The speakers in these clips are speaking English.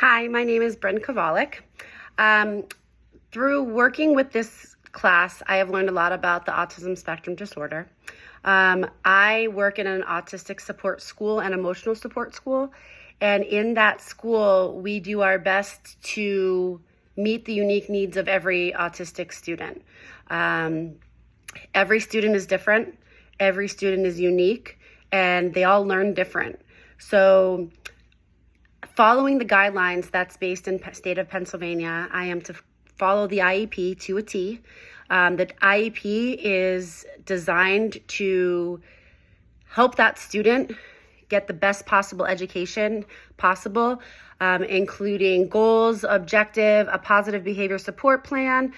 Hi, my name is Bryn Kovalik. Through working with this class, I have learned a lot about the autism spectrum disorder. I work in an autistic support school and emotional support school. And in that school, we do our best to meet the unique needs of every autistic student. Every student is different. Every student is unique, and they all learn different. So following the guidelines that's based in state of Pennsylvania, I am to follow the IEP to a T. The IEP is designed to help that student get the best possible education possible, including goals, objective, a positive behavior support plan,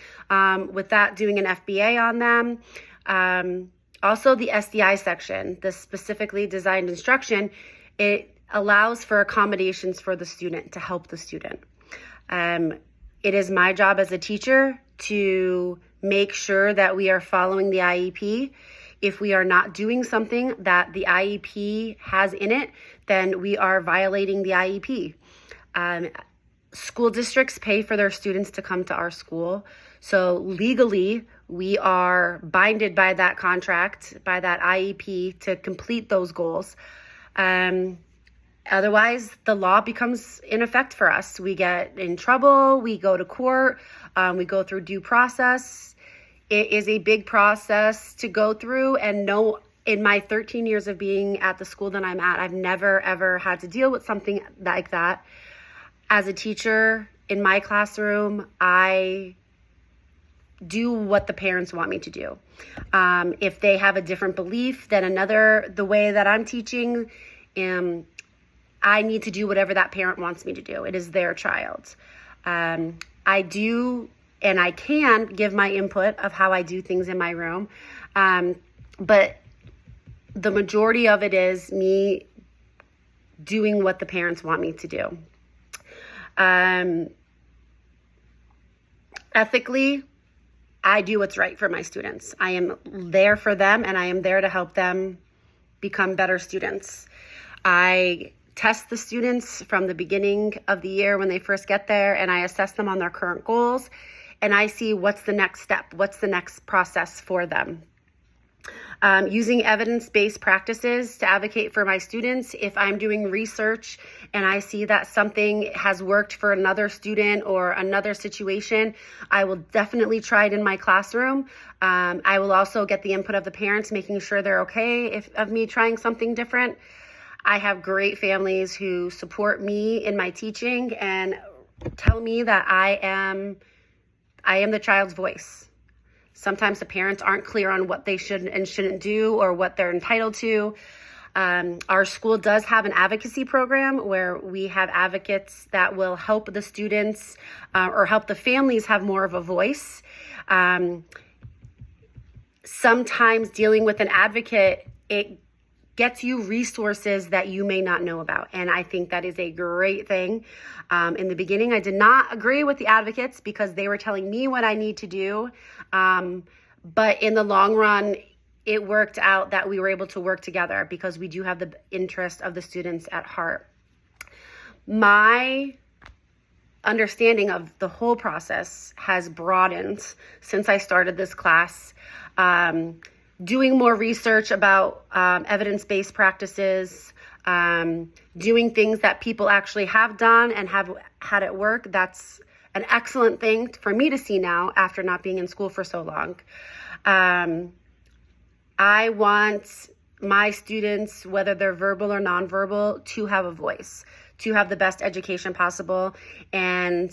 with that doing an FBA on them. Also the SDI section, the specifically designed instruction, it allows for accommodations for the student to help the student. It is my job as a teacher to make sure that we are following the IEP. If we are not doing something that the IEP has in it, then we are violating the IEP. School districts pay for their students to come to our school. So legally, we are binded by that contract, by that IEP to complete those goals. Otherwise, the law becomes in effect for us. We get in trouble, we go to court, we go through due process. It is a big process to go through, and no, in my 13 years of being at the school that I'm at, I've never, ever had to deal with something like that. As a teacher in my classroom, I do what the parents want me to do. If they have a different belief than the way that I'm teaching, I need to do whatever that parent wants me to do. It is their child. I do and I can give my input of how I do things in my room. But the majority of it is me doing what the parents want me to do. Ethically, I do what's right for my students. I am there for them, and I am there to help them become better students. I test the students from the beginning of the year when they first get there, and I assess them on their current goals, and I see what's the next step, what's the next process for them. Using evidence-based practices to advocate for my students. If I'm doing research and I see that something has worked for another student or another situation, I will definitely try it in my classroom. I will also get the input of the parents, making sure they're okay of me trying something different. I have great families who support me in my teaching and tell me that I am the child's voice. Sometimes the parents aren't clear on what they should and shouldn't do or what they're entitled to. Our school does have an advocacy program where we have advocates that will help the students or help the families have more of a voice. Sometimes dealing with an advocate, it gets you resources that you may not know about. And I think that is a great thing. In the beginning, I did not agree with the advocates because they were telling me what I need to do. But in the long run, it worked out that we were able to work together because we do have the interest of the students at heart. My understanding of the whole process has broadened since I started this class. Doing more research about evidence-based practices, doing things that people actually have done and have had it work. That's an excellent thing for me to see now after not being in school for so long. I want my students, whether they're verbal or nonverbal, to have a voice, to have the best education possible. And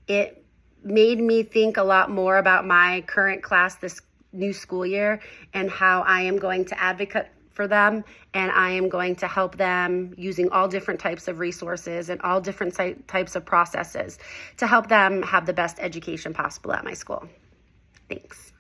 it made me think a lot more about my current class this new school year and how I am going to advocate for them, and I am going to help them using all different types of resources and all different types of processes to help them have the best education possible at my school. Thanks.